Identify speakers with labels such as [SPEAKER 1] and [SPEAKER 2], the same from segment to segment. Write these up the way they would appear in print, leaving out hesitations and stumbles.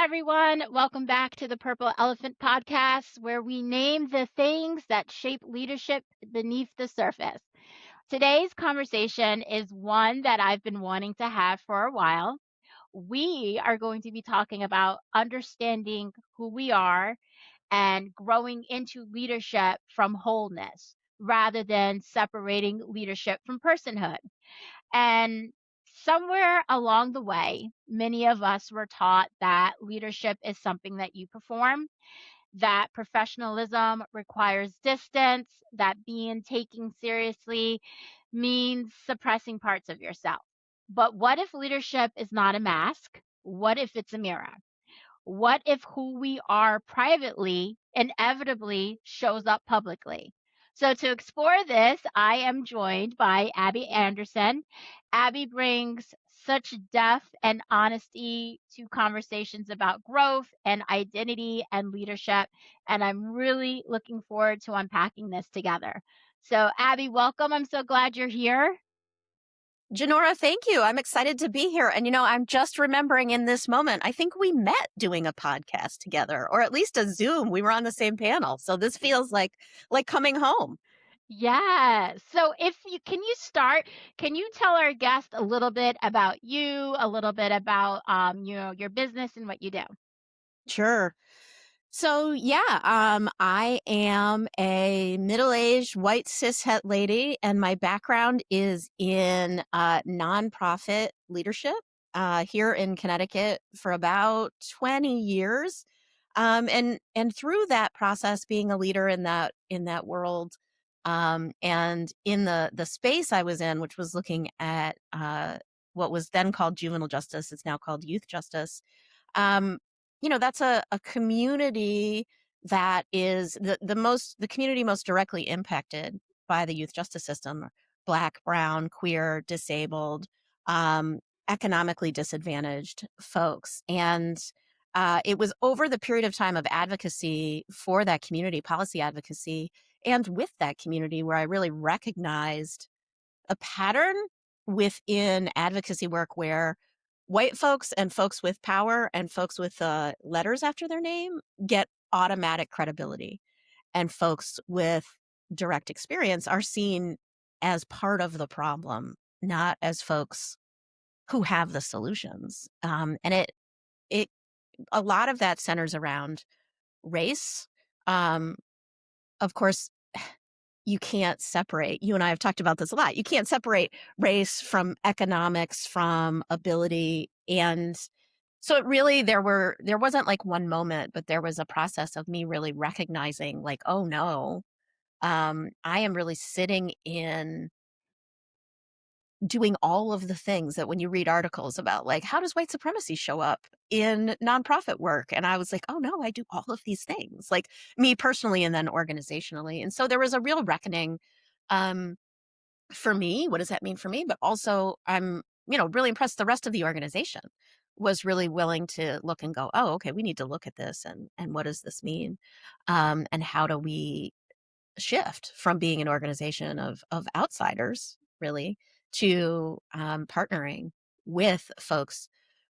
[SPEAKER 1] everyone. Welcome back to the Purple Elephant Podcast, where we name the things that shape leadership beneath the surface. Today's conversation is one that I've been wanting to have for a while. We are going to be talking about understanding who we are and growing into leadership from wholeness rather than separating leadership from personhood. And somewhere along the way, many of us were taught that leadership is something that you perform, that professionalism requires distance, that being taken seriously means suppressing parts of yourself. But what if leadership is not a mask? What if it's a mirror? What if who we are privately inevitably shows up publicly? So, to explore this, I am joined by Abby Anderson. Abby brings such depth and honesty to conversations about growth and identity and leadership. And I'm really looking forward to unpacking this together. So, Abby, welcome. I'm so glad you're here.
[SPEAKER 2] Janora, thank you. I'm excited to be here. And, I'm just remembering in this moment, I think we met doing a podcast together, or at least a Zoom. We were on the same panel. So this feels like coming home.
[SPEAKER 1] Yeah. So can you tell our guest a little bit about you, a little bit about your business and what you do?
[SPEAKER 2] Sure. So I am a middle-aged white cishet lady, and my background is in nonprofit leadership here in Connecticut for about 20 years. And through that process, being a leader in that world, and in the space I was in, which was looking at what was then called juvenile justice, it's now called youth justice. Um, that's a community that is the community most directly impacted by the youth justice system: Black, brown, queer, disabled, um, economically disadvantaged folks. And it was over the period of time of advocacy for that community, policy advocacy, and with that community, where I really recognized a pattern within advocacy work where white folks and folks with power and folks with letters after their name get automatic credibility, and folks with direct experience are seen as part of the problem, not as folks who have the solutions. And it a lot of that centers around race. Um, of course, you can't separate. You and I have talked about this a lot. You can't separate race from economics, from ability. And so there wasn't like one moment, but there was a process of me really recognizing, like, oh no, I am really sitting in doing all of the things that when you read articles about, like, how does white supremacy show up in nonprofit work? And I was like, oh no, I do all of these things, like, me personally and then organizationally. And so there was a real reckoning, um, for me. What does that mean for me? But also, I'm, really impressed the rest of the organization was really willing to look and go, oh, okay, we need to look at this, and what does this mean? And how do we shift from being an organization of outsiders, really, to partnering with folks.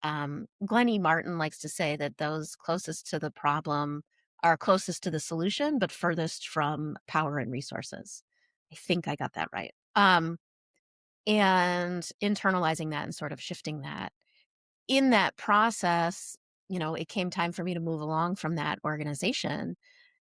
[SPEAKER 2] Glennie Martin likes to say that those closest to the problem are closest to the solution, but furthest from power and resources. I think I got that right. And internalizing that and sort of shifting that. In that process, it came time for me to move along from that organization.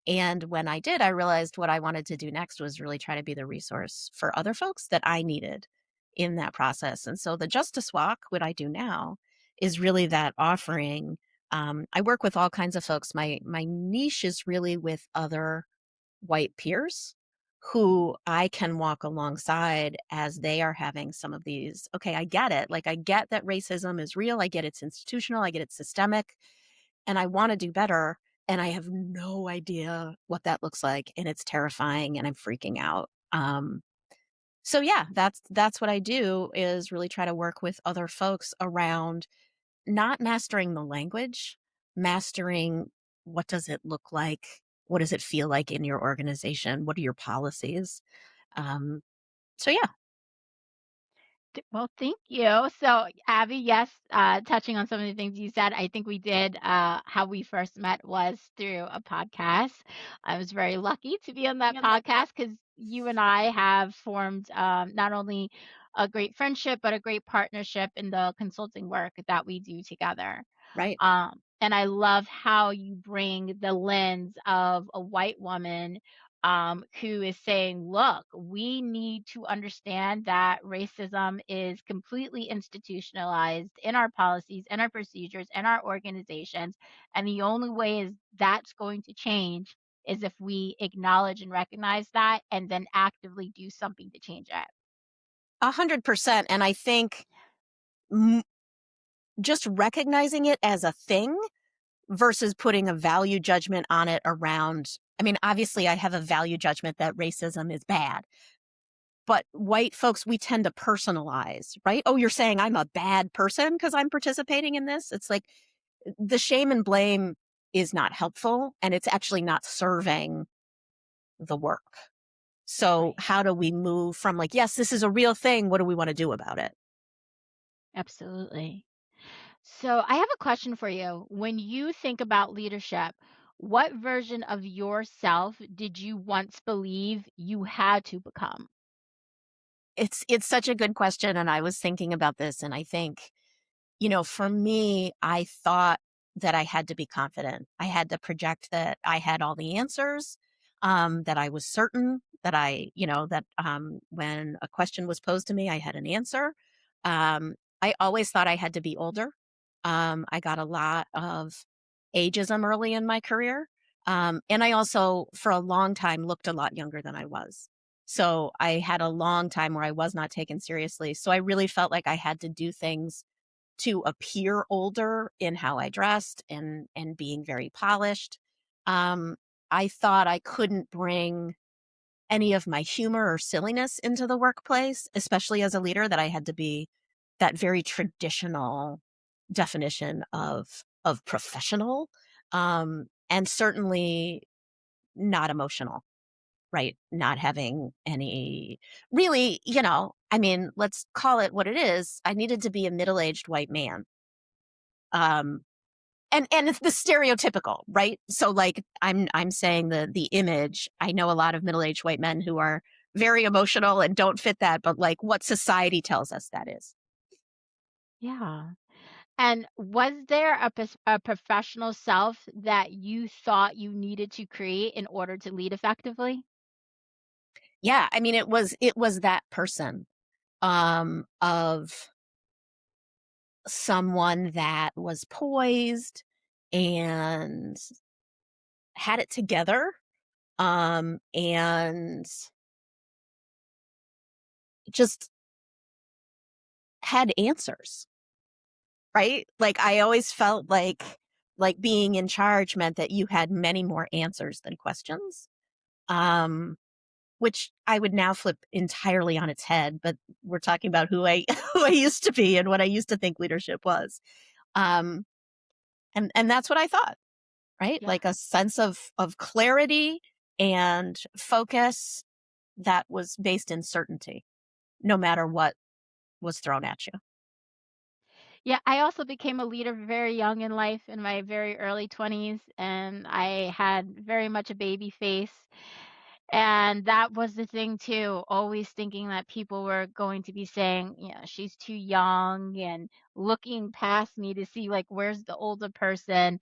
[SPEAKER 2] And when I did, I realized what I wanted to do next was really try to be the resource for other folks that I needed in that process. And so the Justice Walk, what I do now, is really that offering. I work with all kinds of folks. My niche is really with other white peers who I can walk alongside as they are having some of these. Okay, I get it. Like, I get that racism is real. I get it's institutional. I get it's systemic, and I want to do better. And I have no idea what that looks like. And it's terrifying, and I'm freaking out. So yeah, that's what I do, is really try to work with other folks around not mastering the language, mastering what does it look like? What does it feel like in your organization? What are your policies? Um, so yeah.
[SPEAKER 1] Well, thank you. So, Abby, yes, touching on some of the things you said, I think we did. How we first met was through a podcast. I was very lucky to be on that podcast because you and I have formed not only a great friendship, but a great partnership in the consulting work that we do together.
[SPEAKER 2] Right.
[SPEAKER 1] And I love how you bring the lens of a white woman who is saying, look, we need to understand that racism is completely institutionalized in our policies, in our procedures, in our organizations. And the only way is that's going to change is if we acknowledge and recognize that and then actively do something to change it.
[SPEAKER 2] 100%. And I think m- just recognizing it as a thing versus putting a value judgment on it around. I mean, obviously, I have a value judgment that racism is bad, but white folks, we tend to personalize, right? Oh, you're saying I'm a bad person because I'm participating in this? It's like the shame and blame is not helpful and it's actually not serving the work. So,
[SPEAKER 1] Right.
[SPEAKER 2] how do we move from like, yes, this is a real thing. What do we want to do about it?
[SPEAKER 1] Absolutely. So, I have a question for you. When you think about leadership, what version of yourself did you once believe you had to become?
[SPEAKER 2] It's such a good question. And I was thinking about this, and I think, for me, I thought that I had to be confident. I had to project that I had all the answers, that I was certain that when a question was posed to me, I had an answer. I always thought I had to be older. I got a lot of ageism early in my career. And I also, for a long time, looked a lot younger than I was. So I had a long time where I was not taken seriously. So I really felt like I had to do things to appear older in how I dressed and being very polished. Um, I thought I couldn't bring any of my humor or silliness into the workplace, especially as a leader, that I had to be that very traditional definition of professional, and certainly not emotional, right? Not having any really, I mean, let's call it what it is. I needed to be a middle-aged white man. Um, and it's the stereotypical, right? So like I'm saying the image, I know a lot of middle-aged white men who are very emotional and don't fit that, but like what society tells us that is.
[SPEAKER 1] Yeah. And was there a professional self that you thought you needed to create in order to lead effectively?
[SPEAKER 2] Yeah, I mean it was that person of someone that was poised and had it together, and just had answers. Right? Like, I always felt like being in charge meant that you had many more answers than questions, um, which I would now flip entirely on its head, but we're talking about who I who I used to be and what I used to think leadership was. Um, and that's what I thought, right?
[SPEAKER 1] Yeah.
[SPEAKER 2] Like a sense of clarity and focus that was based in certainty, no matter what was thrown at you.
[SPEAKER 1] Yeah, I also became a leader very young in life in my very early 20s, and I had very much a baby face. And that was the thing too, always thinking that people were going to be saying, you know, she's too young and looking past me to see like where's the older person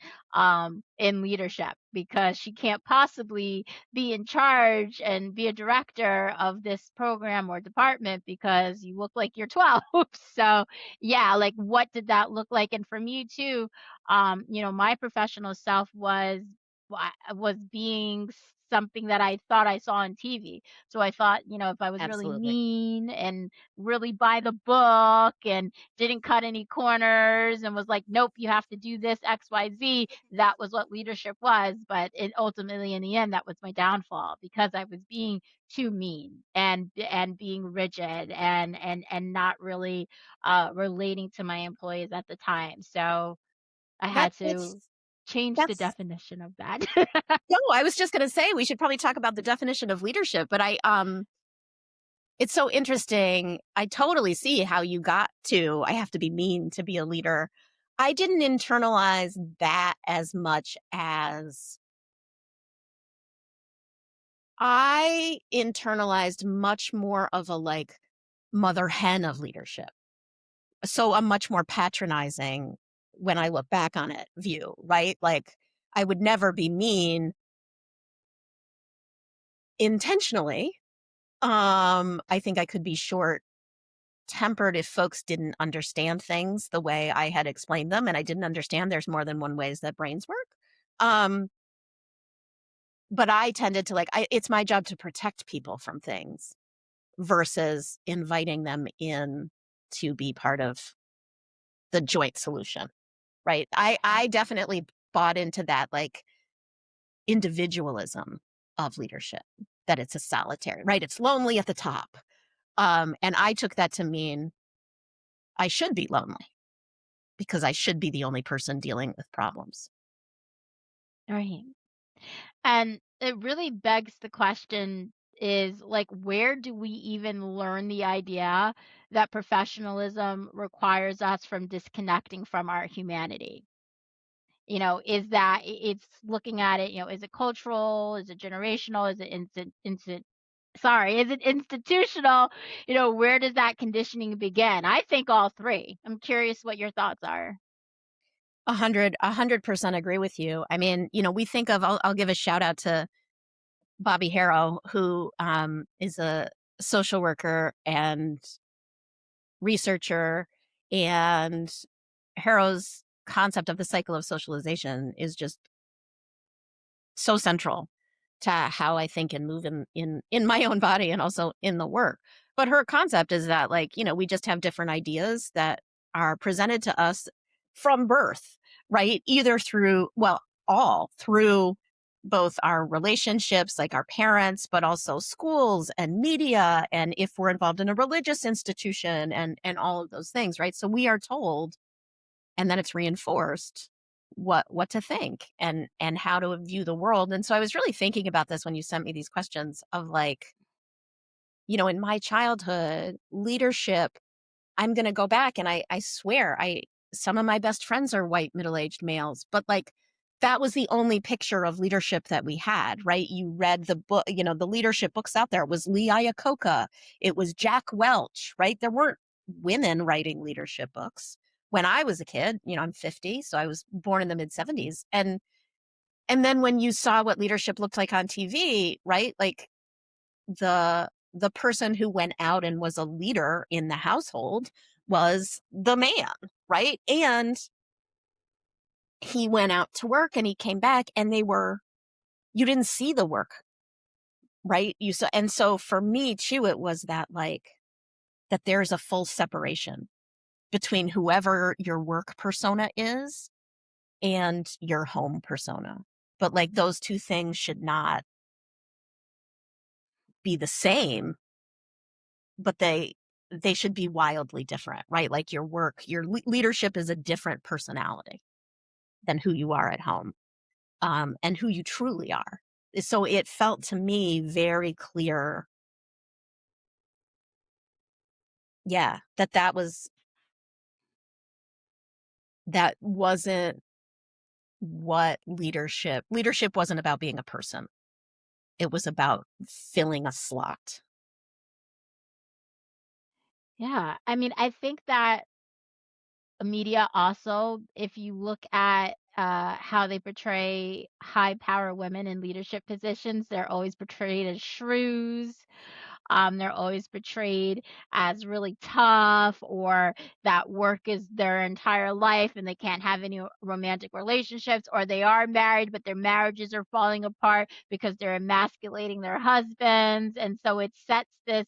[SPEAKER 1] in leadership because she can't possibly be in charge and be a director of this program or department because you look like you're 12. So, yeah, like what did that look like? And for me too, my professional self was being something that I thought I saw on TV. So I thought, if I was really
[SPEAKER 2] Absolutely.
[SPEAKER 1] mean and really by the book and didn't cut any corners and was like, nope, you have to do this XYZ, that was what leadership was. But it ultimately in the end that was my downfall because I was being too mean and being rigid and not really relating to my employees at the time. So I
[SPEAKER 2] That
[SPEAKER 1] had
[SPEAKER 2] that's
[SPEAKER 1] to change the
[SPEAKER 2] that's
[SPEAKER 1] definition of that.
[SPEAKER 2] No, I was just gonna say we should probably talk about the definition of leadership, but It's so interesting. I totally see how you got to, I have to be mean to be a leader. I didn't internalize that as much as I internalized much more of a like mother hen of leadership. So I'm much more patronizing when I look back on it view, right? Like I would never be mean intentionally. I think I could be short tempered if folks didn't understand things the way I had explained them, and I didn't understand there's more than one ways that brains work. Um, but I tended to it's my job to protect people from things versus inviting them in to be part of the joint solution, right? I definitely bought into that like individualism of leadership, that it's a solitary, right? It's lonely at the top. And I took that to mean I should be lonely because I should be the only person dealing with problems.
[SPEAKER 1] Right. And it really begs the question is like, where do we even learn the idea that professionalism requires us from disconnecting from our humanity? Is that it's looking at it, is it cultural? Is it generational? Is it is it institutional? Where does that conditioning begin? I think all three. I'm curious what your thoughts are.
[SPEAKER 2] 100% agree with you. I mean, we think of, I'll give a shout out to Bobby Harrow, who is a social worker and researcher. And Harrow's concept of the cycle of socialization is just so central to how I think and move in my own body and also in the work. But her concept is that we just have different ideas that are presented to us from birth, right? Either through, well, all through both our relationships, like our parents, but also schools and media, and if we're involved in a religious institution and all of those things, right? So we are told, and then it's reinforced what to think and how to view the world. And so I was really thinking about this when you sent me these questions of in my childhood leadership, I'm going to go back and I swear some of my best friends are white middle-aged males, but that was the only picture of leadership that we had, right? You read the book, the leadership books out there. It was Lee Iacocca, it was Jack Welch, right? There weren't women writing leadership books when I was a kid. I'm 50, so I was born in the mid 70s. And then when you saw what leadership looked like on TV, right? Like the person who went out and was a leader in the household was the man, right? And he went out to work and he came back and you didn't see the work, right? You saw, and so for me too, it was that that there's a full separation between whoever your work persona is and your home persona. But those two things should not be the same, but they should be wildly different, right? Like your work, your leadership is a different personality than who you are at home, and who you truly are. So it felt to me very clear, yeah, that wasn't what leadership wasn't about being a person. It was about filling a slot.
[SPEAKER 1] Yeah. I mean, I think that media also, if you look at how they portray high power women in leadership positions, they're always portrayed as shrews. They're always portrayed as really tough, or that work is their entire life and they can't have any romantic relationships, or they are married, but their marriages are falling apart because they're emasculating their husbands. And so it sets this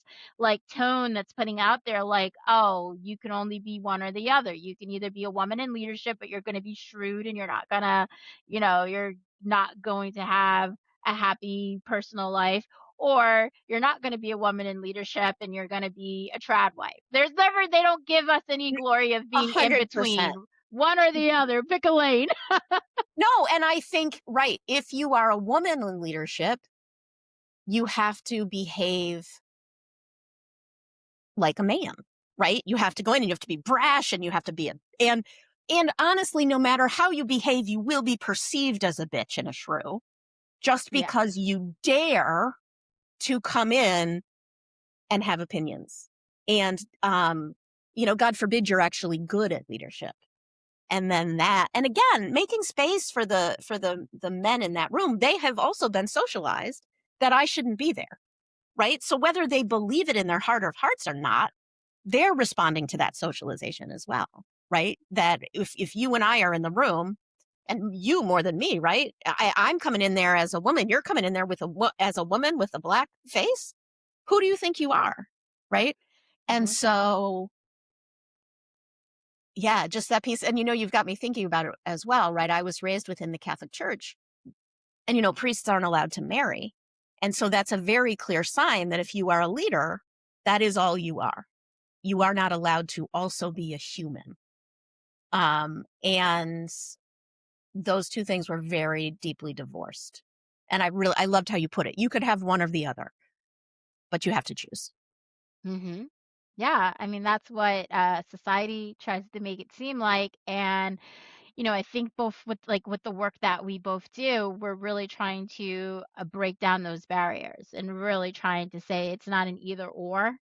[SPEAKER 1] tone that's putting out there like, oh, you can only be one or the other. You can either be a woman in leadership, but you're going to be shrewd and you're not going to, you're not going to have a happy personal life, or you're not going to be a woman in leadership and you're going to be a trad wife. They don't give us any glory of being in between
[SPEAKER 2] 100%.
[SPEAKER 1] one or the other. Pick a lane.
[SPEAKER 2] No, and I think, right, if you are a woman in leadership, you have to behave like a man, right? You have to go in and you have to be brash and you have to be and honestly, no matter how you behave, you will be perceived as a bitch and a shrew just
[SPEAKER 1] Yes.
[SPEAKER 2] because you dare to come in and have opinions. And, God forbid you're actually good at leadership. And then that, and again, making space for the men in that room, they have also been socialized that I shouldn't be there, right? So whether they believe it in their heart of hearts or not, they're responding to that socialization as well, right? That if you and I are in the room, and you more than me, right? I'm coming in there as a woman. You're coming in there with as a woman with a black face. Who do you think you are, right? And
[SPEAKER 1] Hmm.
[SPEAKER 2] so, yeah, just that piece. And you've got me thinking about it as well, right? I was raised within the Catholic Church, and priests aren't allowed to marry, and so that's a very clear sign that if you are a leader, that is all you are. You are not allowed to also be a human. And those two things were very deeply divorced. And I loved how you put it. You could have one or the other, but you have to choose.
[SPEAKER 1] Hmm. Yeah, I mean, that's what society tries to make it seem like. And I think both with the work that we both do, we're really trying to break down those barriers and really trying to say it's not an either or.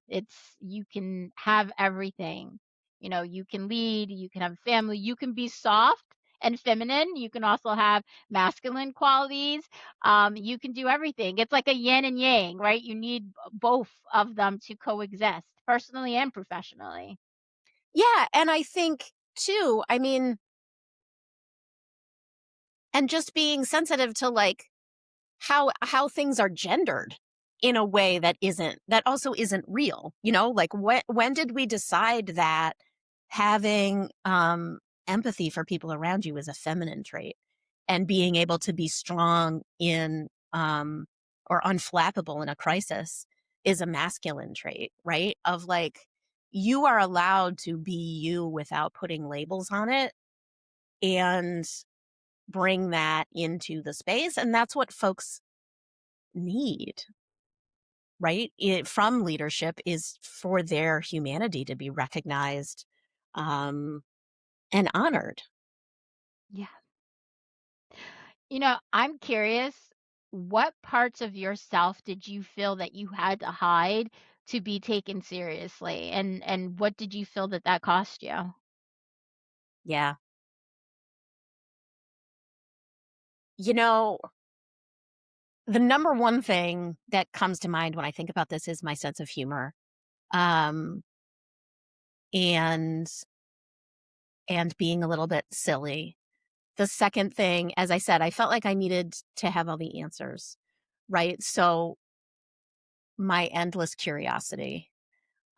[SPEAKER 1] It's you can have everything. You can lead, you can have a family, you can be soft and feminine. You can also have masculine qualities. You can do everything. It's like a yin and yang, right? You need both of them to coexist, personally and professionally.
[SPEAKER 2] Yeah. And I think too, I mean, and just being sensitive to like how things are gendered in a way that also isn't real. Like when did we decide that having empathy for people around you is a feminine trait, and being able to be strong in or unflappable in a crisis is a masculine trait, right? Of like, you are allowed to be you without putting labels on it, and bring that into the space. And that's what folks need, right? From leadership, is for their humanity to be recognized, um, and honored.
[SPEAKER 1] Yeah. I'm curious, what parts of yourself did you feel that you had to hide to be taken seriously? And what did you feel that that cost you?
[SPEAKER 2] Yeah. You know, the number one thing that comes to mind when I think about this is my sense of humor. Um, and being a little bit silly. The second thing, as I said, I felt like I needed to have all the answers, right? So my endless curiosity,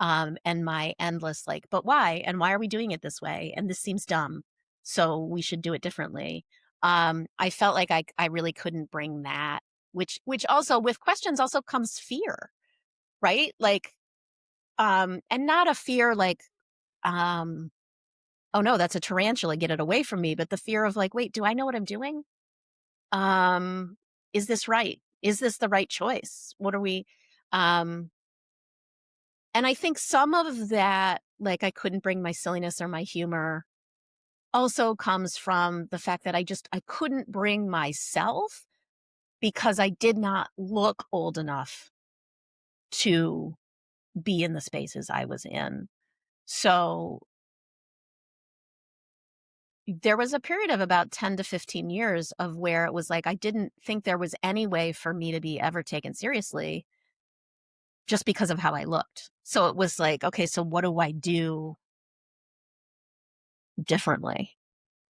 [SPEAKER 2] and my endless like, but why? And why are we doing it this way? And this seems dumb, so we should do it differently. I felt like I really couldn't bring that, which also, with questions also comes fear, right? Like, and not a fear like, um, oh no, that's a tarantula, get it away from me, but the fear of like, wait, do I know what I'm doing? Um, is this right? Is this the right choice? What are we? Um, and I think some of that, like, I couldn't bring my silliness or my humor, also comes from the fact that I couldn't bring myself, because I did not look old enough to be in the spaces I was in. So there was a period of about 10 to 15 years of where it was like I didn't think there was any way for me to be ever taken seriously, just because of how I looked. So it was like, okay, so what do I do differently?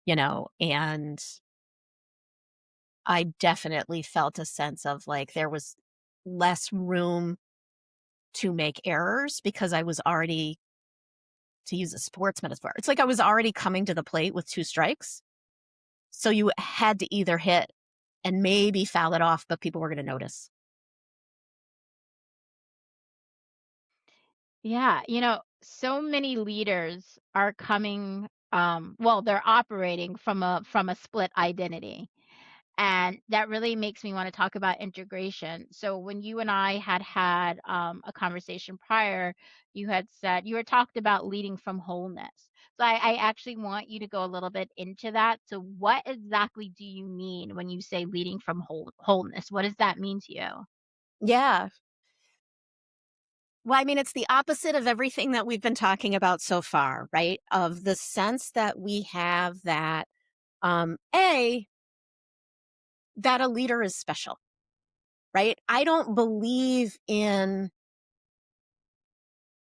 [SPEAKER 2] And I definitely felt a sense of like there was less room to make errors, because I was already, to use a sports metaphor, it's like I was already coming to the plate with two strikes. So you had to either hit and maybe foul it off, but people were going to notice.
[SPEAKER 1] Yeah, so many leaders are coming, well, they're operating from a split identity. And that really makes me want to talk about integration. So when you and I had a conversation prior, you had said you were talked about leading from wholeness. So I actually want you to go a little bit into that. So what exactly do you mean when you say leading from wholeness? What does that mean to you?
[SPEAKER 2] Yeah. Well, I mean, it's the opposite of everything that we've been talking about so far, right? Of the sense that we have that, A, that a leader is special, right? I don't believe in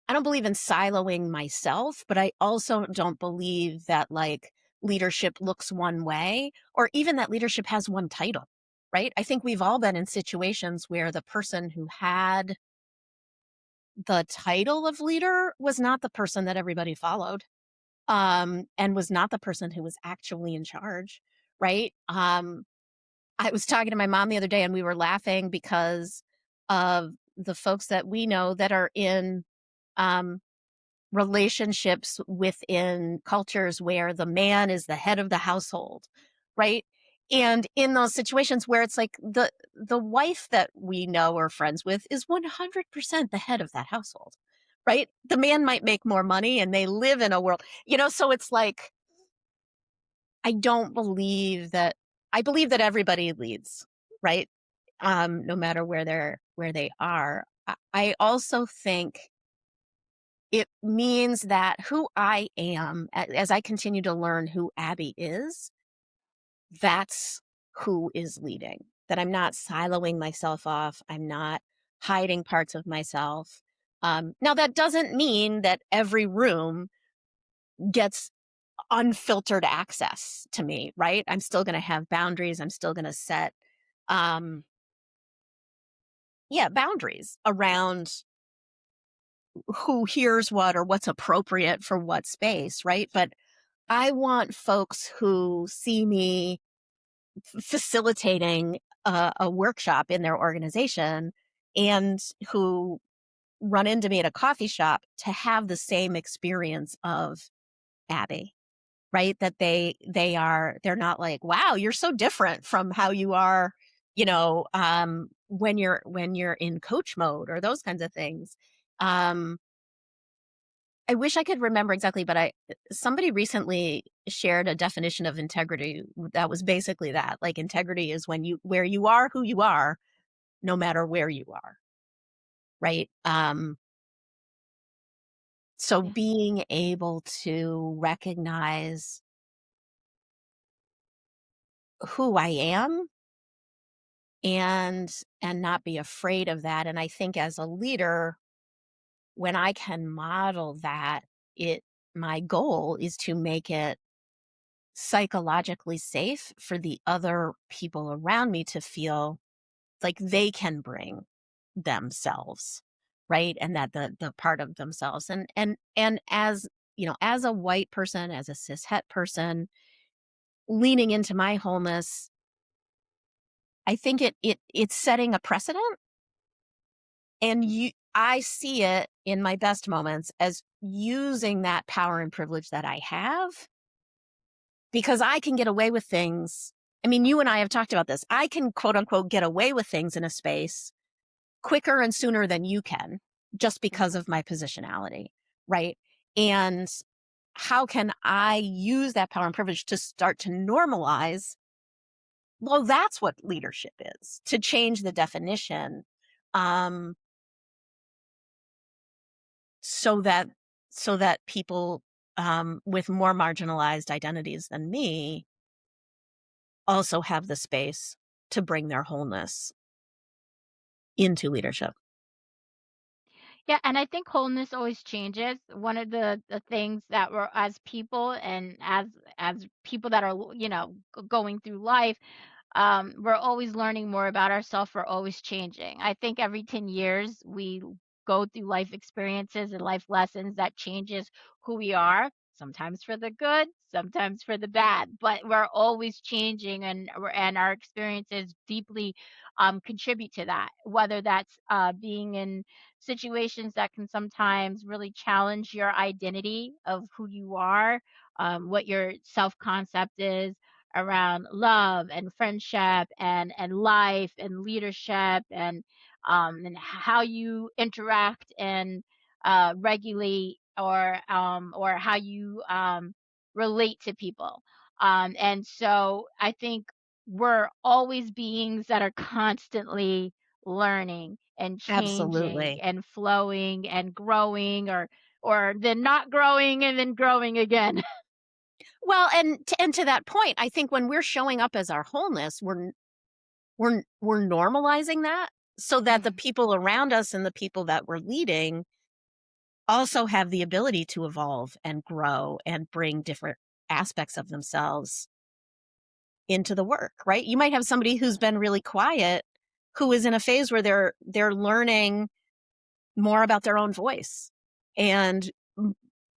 [SPEAKER 2] siloing myself, but I also don't believe that like leadership looks one way or even that leadership has one title, right? I think we've all been in situations where the person who had the title of leader was not the person that everybody followed, and was not the person who was actually in charge, right? I was talking to my mom the other day and we were laughing because of the folks that we know that are in um, relationships within cultures where the man is the head of the household, right? And in those situations where it's like the wife that we know or friends with is 100% the head of that household, right? The man might make more money and they live in a world, so it's like I don't believe that I believe that everybody leads, right? No matter where they are. I also think it means that who I am, as I continue to learn who Abby is, that's who is leading. That I'm not siloing myself off. I'm not hiding parts of myself. Now, that doesn't mean that every room gets unfiltered access to me, right? I'm still going to have boundaries. I'm still going to set, um, yeah, boundaries around who hears what or what's appropriate for what space, right? But I want folks who see me facilitating a workshop in their organization and who run into me at a coffee shop to have the same experience of Abby, right? That they're not like, wow, you're so different from how you are, when you're in coach mode or those kinds of things. Um, I wish I could remember exactly, but somebody recently shared a definition of integrity that was basically that. Like integrity is where you are who you are, no matter where you are, right? So
[SPEAKER 1] Yeah.
[SPEAKER 2] being able to recognize who I am and not be afraid of that. And I think as a leader, when I can model that, it my goal is to make it psychologically safe for the other people around me to feel like they can bring themselves, right? And that the part of themselves and as as a white person, as a cis het person, leaning into my wholeness, I think it's setting a precedent. And I see it in my best moments as using that power and privilege that I have because I can get away with things. I mean, you and I have talked about this. I can quote unquote get away with things in a space quicker and sooner than you can just because
[SPEAKER 1] Mhm.
[SPEAKER 2] of my positionality, right? And how can I use that power and privilege to start to normalize? Well, that's what leadership is, to change the definition, um, so that people with more marginalized identities than me also have the space to bring their wholeness into leadership.
[SPEAKER 1] Yeah, and I think wholeness always changes. One of the things that we're as people and as people that are, going through life, we're always learning more about ourselves. We're always changing. I think every 10 years we go through life experiences and life lessons that changes who we are, sometimes for the good, sometimes for the bad, but we're always changing and our experiences deeply contribute to that, whether that's being in situations that can sometimes really challenge your identity of who you are, what your self concept is, around love and friendship and life and leadership and how you interact and regulate or how you relate to people. And so I think we're always beings that are constantly learning and changing
[SPEAKER 2] Absolutely.
[SPEAKER 1] and flowing and growing or then not growing and then growing again.
[SPEAKER 2] Well, and to that point, I think when we're showing up as our wholeness, we're normalizing that so that the
[SPEAKER 1] Mhm.
[SPEAKER 2] people around us and the people that we're leading also have the ability to evolve and grow and bring different aspects of themselves into the work, right? You might have somebody who's been really quiet who is in a phase where they're learning more about their own voice and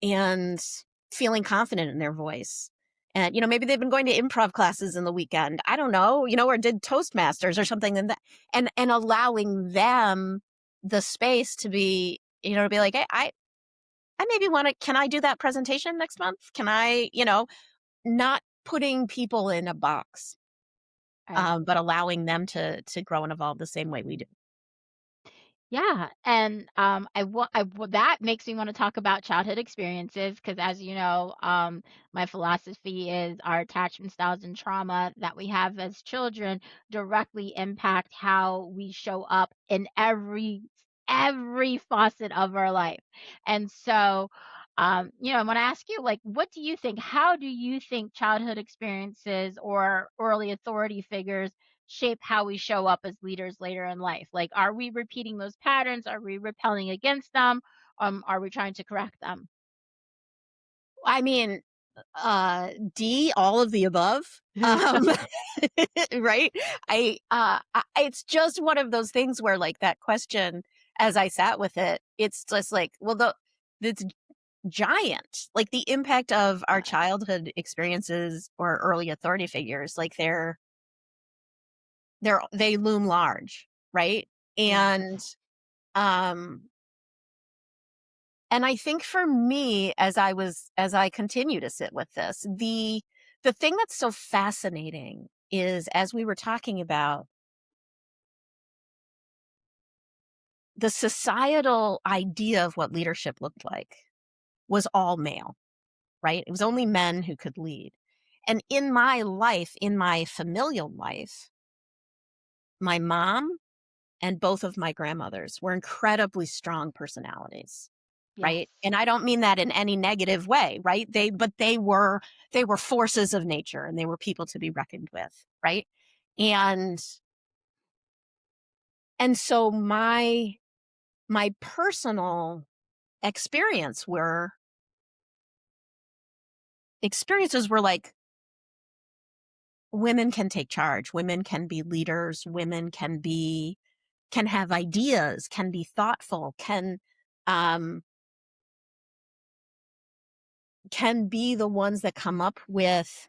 [SPEAKER 2] and feeling confident in their voice. And maybe they've been going to improv classes in the weekend. I don't know, or did Toastmasters or something and allowing them the space to be, to be like, hey, I maybe want to, can I do that presentation next month? Can I, not putting people in a box,
[SPEAKER 1] Right.
[SPEAKER 2] but allowing them to grow and evolve the same way we do.
[SPEAKER 1] Yeah, and, that makes me wanna talk about childhood experiences because, as you know, my philosophy is our attachment styles and trauma that we have as children directly impact how we show up in every facet of our life. And so, I wanna ask you, like, what do you think how do you think childhood experiences or early authority figures shape how we show up as leaders later in life? Like, are we repeating those patterns? Are we repelling against them? Are we trying to correct them?
[SPEAKER 2] I mean, D, all of the above. Um, right? It's just one of those things where, like, that question, as I sat with it, it's just like, well, it's giant. Like, the impact of our
[SPEAKER 1] Yes.
[SPEAKER 2] childhood experiences or early authority figures, like, they loom large, right?
[SPEAKER 1] Yes.
[SPEAKER 2] And, um, and I think for me, as I continue to sit with this, the thing that's so fascinating is, as we were talking about, the societal idea of what leadership looked like was all male, right? It was only men who could lead. And in my life, in my familial life, my mom and both of my grandmothers were incredibly strong personalities,
[SPEAKER 1] Yes.
[SPEAKER 2] right? And I don't mean that in any negative way, right? They were forces of nature, and they were people to be reckoned with, right? And so my personal experiences were like, women can take charge, women can be leaders, women can have ideas, can be thoughtful, um can be the ones that come up with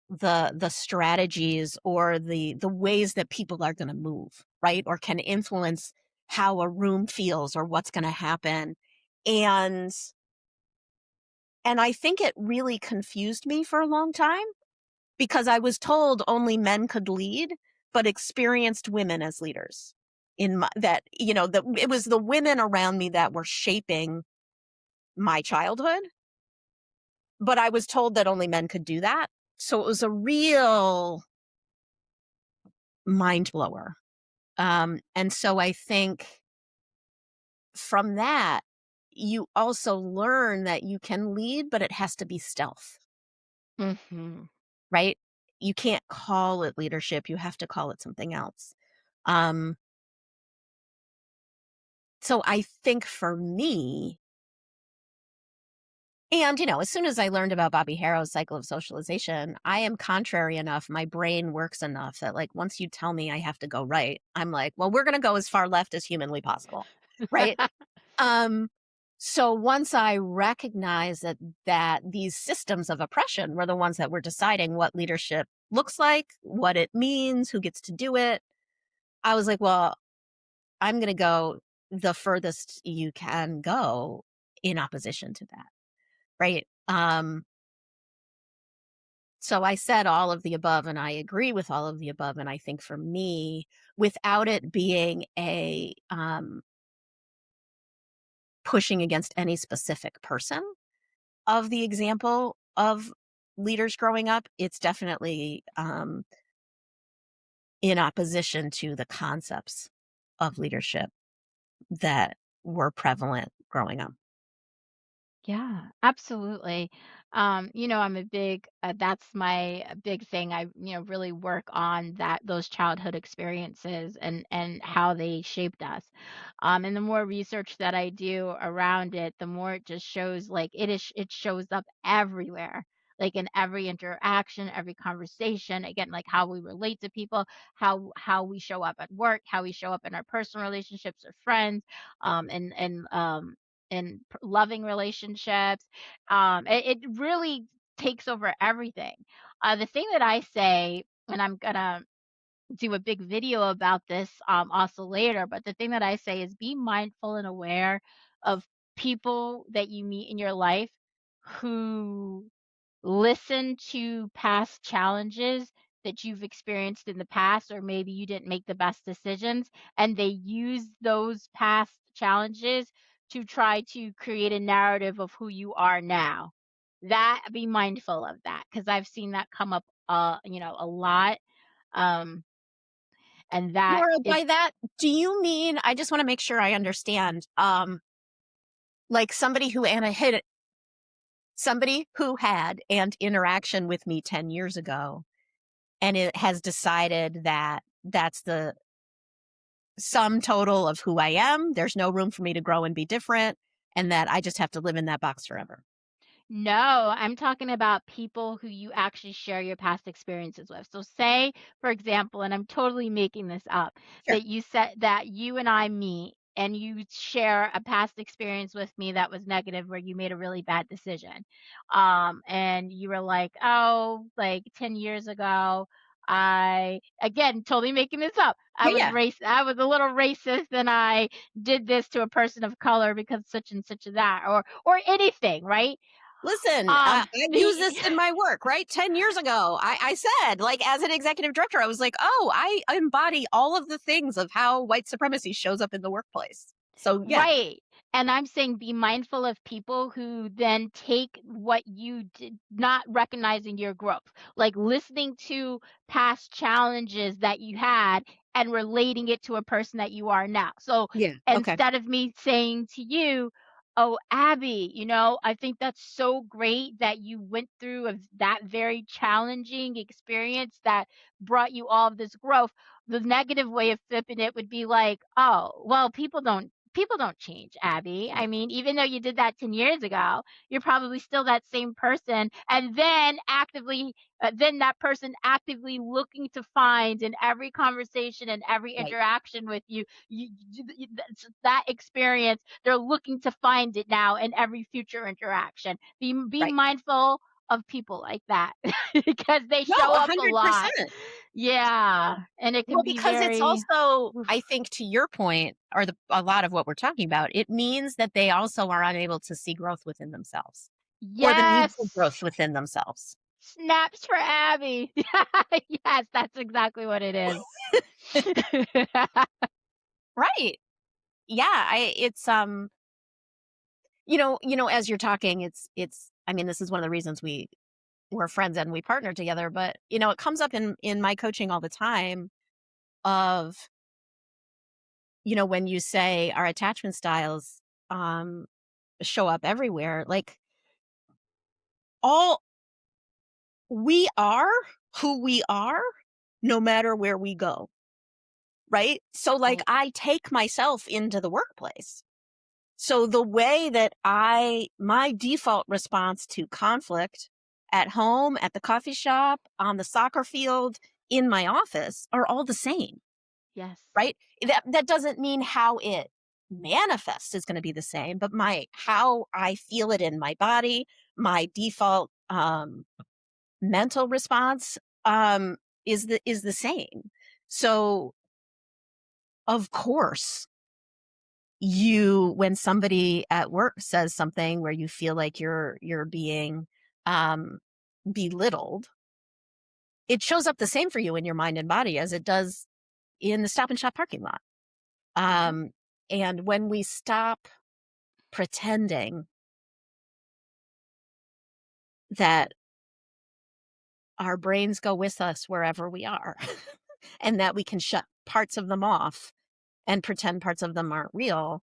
[SPEAKER 2] the strategies or the ways that people are going to move, right? Or can influence how a room feels or what's going to happen. And I think it really confused me for a long time because I was told only men could lead, but experienced women as leaders. That, it was the women around me that were shaping my childhood, but I was told that only men could do that. So it was a real mind blower. And so I think from that, you also learn that you can lead, but it has to be stealth,
[SPEAKER 1] Mhm.
[SPEAKER 2] right? You can't call it leadership. You have to call it something else. Um, so I think for me, and as soon as I learned about Bobby Harrow's cycle of socialization, I am contrary enough. My brain works enough that, like, once you tell me I have to go right, I'm like, well, we're going to go as far left as humanly possible, right? Um, so once I recognized that these systems of oppression were the ones that were deciding what leadership looks like, what it means, who gets to do it, I was like, well, I'm going to go the furthest you can go in opposition to that, right? So I said all of the above, and I agree with all of the above. And I think for me, without it being a pushing against any specific person of the example of leaders growing up, it's definitely in opposition to the concepts of leadership that were prevalent growing up.
[SPEAKER 1] Yeah, absolutely. I'm a big that's my big thing. I, really work on those childhood experiences and how they shaped us. And the more research that I do around it, the more it just shows like it shows up everywhere. Like in every interaction, every conversation, again, like how we relate to people, how we show up at work, how we show up in our personal relationships or friends, and loving relationships. It really takes over everything. The thing that I say, and I'm gonna do a big video about this also later, but the thing that I say is be mindful and aware of people that you meet in your life who listen to past challenges that you've experienced in the past, or maybe you didn't make the best decisions, and they use those past challenges to try to create a narrative of who you are now. That be mindful of that because I've seen that come up, a lot. Um, and that
[SPEAKER 2] Laura,
[SPEAKER 1] is
[SPEAKER 2] by that, do you mean, I just want to make sure I understand, like somebody who had an interaction with me 10 years ago and it has decided that that's the sum total of who I am. There's no room for me to grow and be different, and that I just have to live in that box forever.
[SPEAKER 1] No, I'm talking about people who you actually share your past experiences with. So say, for example, and I'm totally making this up,
[SPEAKER 2] Sure.
[SPEAKER 1] that you said that you and I meet and you share a past experience with me that was negative where you made a really bad decision. And you were like, "Oh, like 10 years ago, I again, totally making this up.
[SPEAKER 2] Yeah, yeah.
[SPEAKER 1] I was a little racist and I did this to a person of color because such and such of that or anything, right?
[SPEAKER 2] Listen,
[SPEAKER 1] Um,
[SPEAKER 2] I use
[SPEAKER 1] he
[SPEAKER 2] this in my work, right? 10 years ago, I said, like, as an executive director, I was like, oh, I embody all of the things of how white supremacy shows up in the workplace. So, yeah,
[SPEAKER 1] Right. And I'm saying be mindful of people who then take what you did, not recognizing your growth, like listening to past challenges that you had and relating it to a person that you are now. So
[SPEAKER 2] yeah, okay,
[SPEAKER 1] instead of me saying to you, "Oh, Abby, I think that's so great that you went through that very challenging experience that brought you all of this growth." The negative way of flipping it would be like, "Oh, well, people don't change, Abby. I mean, even though you did that 10 years ago, you're probably still that same person." And then that person actively looking to find in every conversation and every
[SPEAKER 2] right,
[SPEAKER 1] interaction with that experience, they're looking to find it now in every future interaction. Be
[SPEAKER 2] right.
[SPEAKER 1] mindful of people like that because they
[SPEAKER 2] No,
[SPEAKER 1] show up a lot.
[SPEAKER 2] 100%.
[SPEAKER 1] Yeah. And it can
[SPEAKER 2] Well,
[SPEAKER 1] be
[SPEAKER 2] because it's
[SPEAKER 1] very,
[SPEAKER 2] also,
[SPEAKER 1] oof.
[SPEAKER 2] I think, to your point, or a lot of what we're talking about, it means that they also are unable to see growth within themselves or the need for
[SPEAKER 1] Yes.
[SPEAKER 2] growth within themselves.
[SPEAKER 1] Snaps for Abby. Yes, that's exactly what it is.
[SPEAKER 2] Right. Yeah, as you're talking, I mean, this is one of the reasons we're friends and we partner together, but it comes up in my coaching all the time of, when you say our attachment styles um show up everywhere, like all we are who we are no matter where we go, right? So like
[SPEAKER 1] Right.
[SPEAKER 2] I take myself into the workplace. So the way that my default response to conflict at home, at the coffee shop, on the soccer field, in my office are all the same,
[SPEAKER 1] Yes.
[SPEAKER 2] right? That doesn't mean how it manifests is going to be the same, but my how I feel it in my body, my default mental response is the same. So of course when somebody at work says something where you feel like you're being um belittled, it shows up the same for you in your mind and body as it does in the Stop and Shop parking lot. And when we stop pretending that our brains go with us wherever we are and that we can shut parts of them off and pretend parts of them aren't real,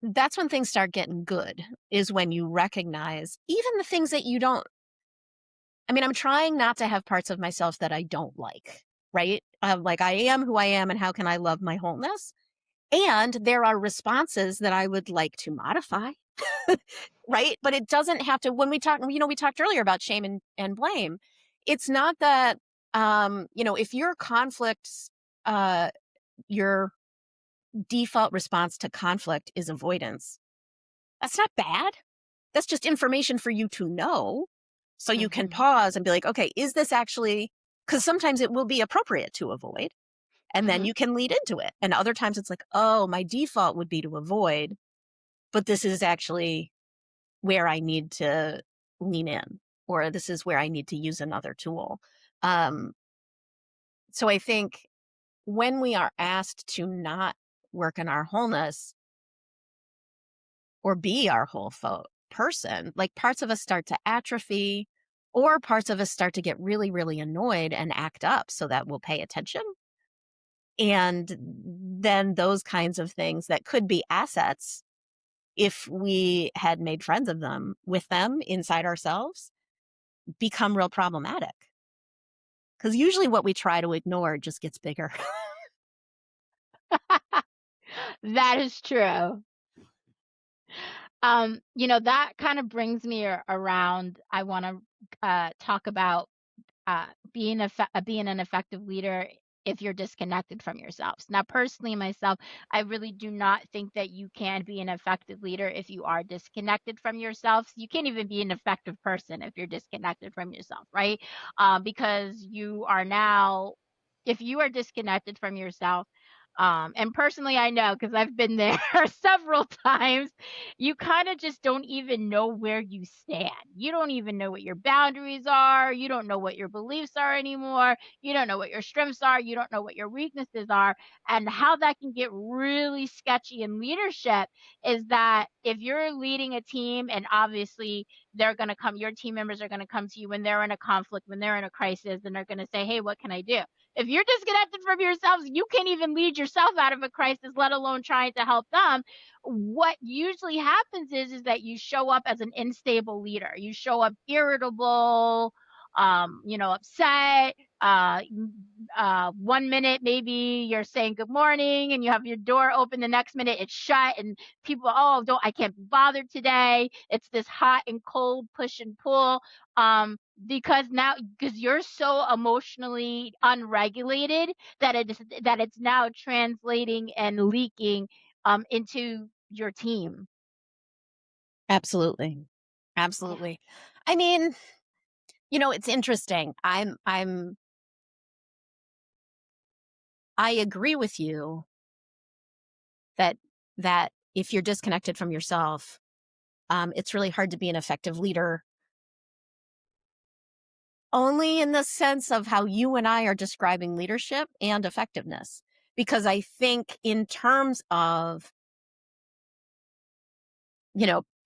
[SPEAKER 2] that's when things start getting good, is when you recognize even the things that you don't. I mean, I'm trying not to have parts of myself that I don't like, right? Like, I am who I am, and how can I love my wholeness? And there are responses that I would like to modify, right? But it doesn't have to. When we talk, we talked earlier about shame and blame. It's not that, if your conflicts, your default response to conflict is avoidance, that's not bad. That's just information for you to know. So you can pause and be like, okay, is this actually, because sometimes it will be appropriate to avoid, and then you can lead into it. And other times it's like, oh, my default would be to avoid, but this is actually where I need to lean in, or this is where I need to use another tool. So I think when we are asked to not work in our wholeness or be our whole person, like, parts of us start to atrophy, or parts of us start to get really, really annoyed and act up so that we'll pay attention. And then those kinds of things that could be assets, if we had made friends of them with them inside ourselves, become real problematic. Because usually what we try to ignore just gets bigger.
[SPEAKER 1] That is true. That kind of brings me around. I want to talk about being an effective leader if you're disconnected from yourselves. Now, personally, myself, I really do not think that you can be an effective leader if you are disconnected from yourself. You can't even be an effective person if you're disconnected from yourself, right? Because you are now, if you are disconnected from yourself, and personally, I know because I've been there several times. You kind of just don't even know where you stand. You don't even know what your boundaries are. You don't know what your beliefs are anymore. You don't know what your strengths are. You don't know what your weaknesses are. And how that can get really sketchy in leadership is that if you're leading a team and obviously they're going to come, your team members are going to come to you when they're in a conflict, when they're in a crisis, and they're going to say, hey, what can I do? If you're disconnected from yourselves, you can't even lead yourself out of a crisis, let alone trying to help them. What usually happens is that you show up as an unstable leader. You show up irritable, upset. 1 minute maybe you're saying good morning and you have your door open, the next minute it's shut, and people, oh, don't, I can't be bothered today. It's this hot and cold push and pull. Because you're so emotionally unregulated that it's now translating and leaking into your team.
[SPEAKER 2] Absolutely. Absolutely. I mean, it's interesting. I agree with you that if you're disconnected from yourself, it's really hard to be an effective leader, only in the sense of how you and I are describing leadership and effectiveness. Because I think in terms of,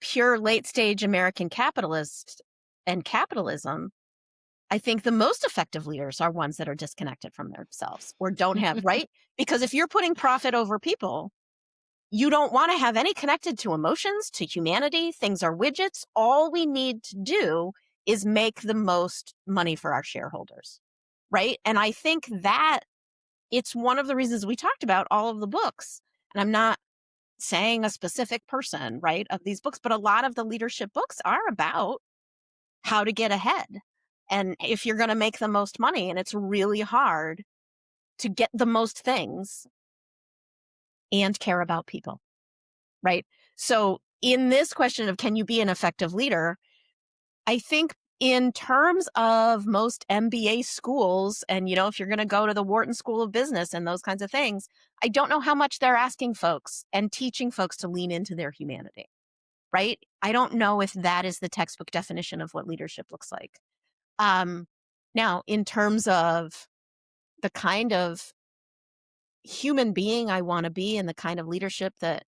[SPEAKER 2] pure late stage American capitalist and capitalism, I think the most effective leaders are ones that are disconnected from themselves or don't have, right? Because if you're putting profit over people, you don't want to have any connected to emotions, to humanity. Things are widgets. All we need to do is make the most money for our shareholders, right? And I think that it's one of the reasons we talked about all of the books. And I'm not saying a specific person, right, of these books, but a lot of the leadership books are about how to get ahead. And if you're going to make the most money, and it's really hard to get the most things and care about people, right? So in this question of can you be an effective leader, I think in terms of most MBA schools, and if you're going to go to the Wharton School of Business and those kinds of things, I don't know how much they're asking folks and teaching folks to lean into their humanity, right? I don't know if that is the textbook definition of what leadership looks like. Now, in terms of the kind of human being I want to be and the kind of leadership that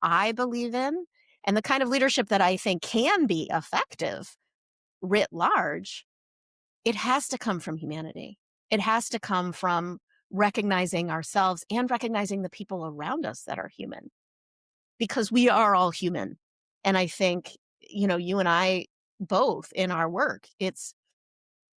[SPEAKER 2] I believe in, and the kind of leadership that I think can be effective writ large, it has to come from humanity. It has to come from recognizing ourselves and recognizing the people around us that are human, because we are all human. And I think, you and I both in our work, it's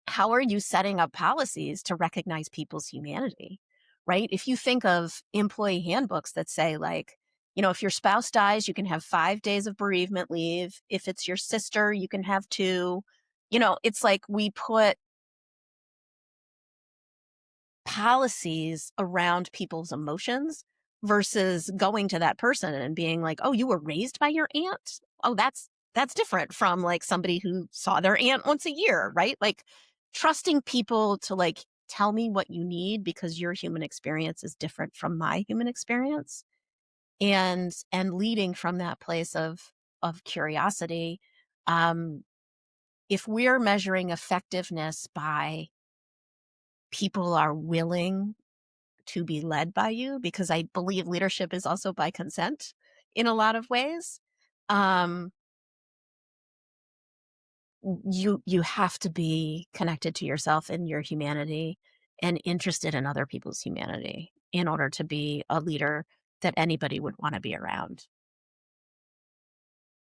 [SPEAKER 2] how are you setting up policies to recognize people's humanity, right? If you think of employee handbooks that say, like, if your spouse dies, you can have 5 days of bereavement leave. If it's your sister, you can have two. It's like we put policies around people's emotions versus going to that person and being like, oh, you were raised by your aunt? Oh, that's different from like somebody who saw their aunt once a year, right? Like trusting people to like tell me what you need because your human experience is different from my human experience, and leading from that place of curiosity. If we're measuring effectiveness by people are willing to be led by you, because I believe leadership is also by consent in a lot of ways. Um, you have to be connected to yourself and your humanity and interested in other people's humanity in order to be a leader that anybody would want to be around.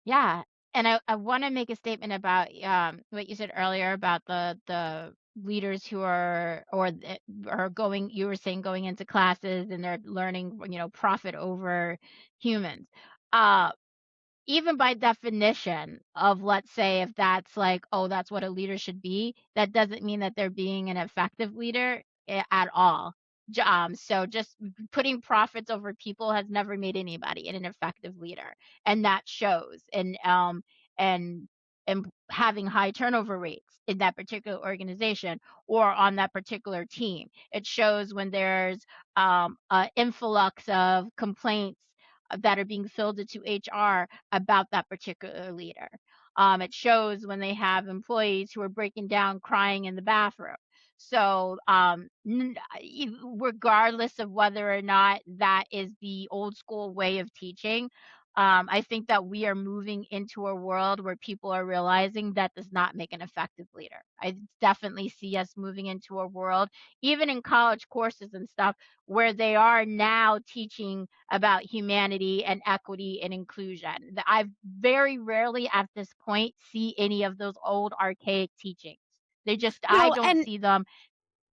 [SPEAKER 1] Yeah, and I wanna make a statement about, what you said earlier about the leaders who are or the are going you were saying going into classes and they're learning, profit over humans. Uh Even by definition of, let's say, if that's like, oh, that's what a leader should be, that doesn't mean that they're being an effective leader at all. So just putting profits over people has never made anybody an effective leader, and that shows. And and having high turnover rates in that particular organization or on that particular team, it shows when there's an influx of complaints that are being filled into HR about that particular leader. It shows when they have employees who are breaking down crying in the bathroom. So, regardless of whether or not that is the old school way of teaching, I think that we are moving into a world where people are realizing that does not make an effective leader. I definitely see us moving into a world, even in college courses and stuff, where they are now teaching about humanity and equity and inclusion. I've very rarely at this point see any of those old archaic teachings. I
[SPEAKER 2] No,
[SPEAKER 1] don't
[SPEAKER 2] and
[SPEAKER 1] see them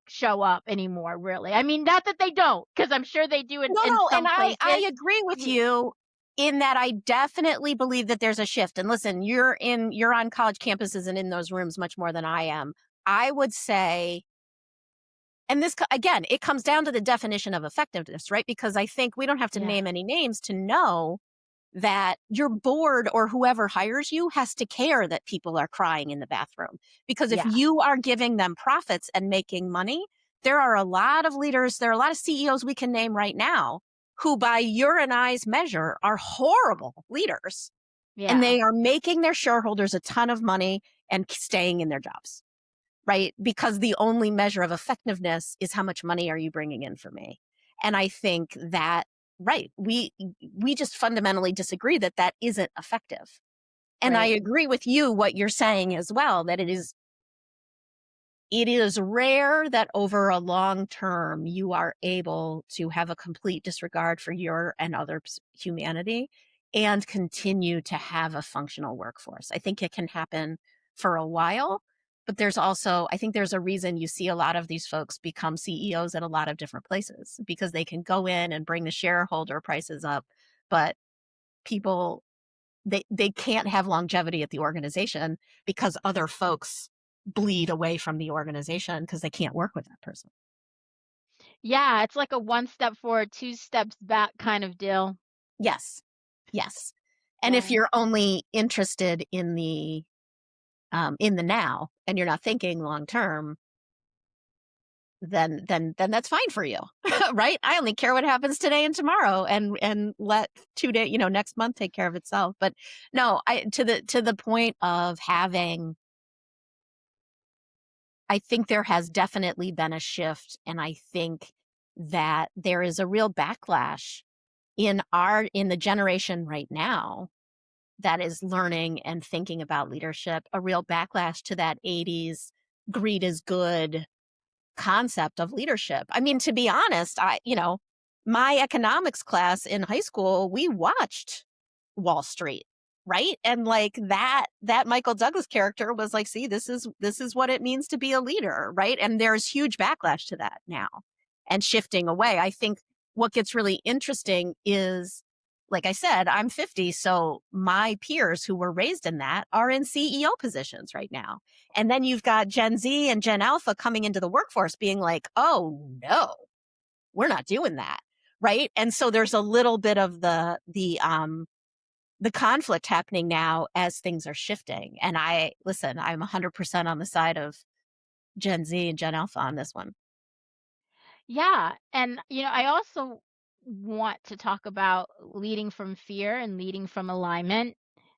[SPEAKER 1] show up anymore, really. I mean, not that they don't, because I'm sure they do in
[SPEAKER 2] no, and
[SPEAKER 1] some
[SPEAKER 2] I
[SPEAKER 1] places.
[SPEAKER 2] agree with
[SPEAKER 1] Yeah,
[SPEAKER 2] you in that I definitely believe that there's a shift. And listen, you're on college campuses and in those rooms much more than I am. I would say, and again, it comes down to the definition of effectiveness, right? Because I think we don't have to
[SPEAKER 1] yeah,
[SPEAKER 2] name any names to know that your board or whoever hires you has to care that people are crying in the bathroom. Because if
[SPEAKER 1] yeah,
[SPEAKER 2] you are giving them profits and making money, there are a lot of leaders, there are a lot of CEOs we can name right now who, by your and I's measure, are horrible leaders. And
[SPEAKER 1] yeah.
[SPEAKER 2] they are making their shareholders a ton of money and staying in their jobs, right? Because the only measure of effectiveness is how much money are you bringing in for me? And I think that, right, we just fundamentally disagree that that isn't effective. And I
[SPEAKER 1] Right.
[SPEAKER 2] agree with you what you're saying as well, that it is rare that over a long term you are able to have a complete disregard for your and others' humanity and continue to have a functional workforce. I think it can happen for a while, but I think there's a reason you see a lot of these folks become CEOs at a lot of different places, because they can go in and bring the shareholder prices up, but people, they can't have longevity at the organization because other folks bleed away from the organization because they can't work with that person.
[SPEAKER 1] Yeah, it's like a one step forward, two steps back kind of deal.
[SPEAKER 2] Yes. Yes. And if
[SPEAKER 1] Yeah.
[SPEAKER 2] you're only interested in the now and you're not thinking long term, then that's fine for you. Right? I only care what happens today and tomorrow, and let 2 day, next month take care of itself. But no, I to the point of having, I think there has definitely been a shift, and I think that there is a real backlash in the generation right now that is learning and thinking about leadership, a real backlash to that 80s greed is good concept of leadership. I mean, to be honest, my economics class in high school, we watched Wall Street, right? And like that Michael Douglas character was like, see, this is what it means to be a leader, right? And there's huge backlash to that now and shifting away. I think what gets really interesting is, like I said, I'm 50, so my peers who were raised in that are in CEO positions right now. And then you've got Gen Z and Gen Alpha coming into the workforce being like, oh no, we're not doing that. Right. And so there's a little bit of the conflict happening now as things are shifting. And I'm 100% on the side of Gen Z and Gen Alpha on this one.
[SPEAKER 1] Yeah, and, I also want to talk about leading from fear and leading from alignment,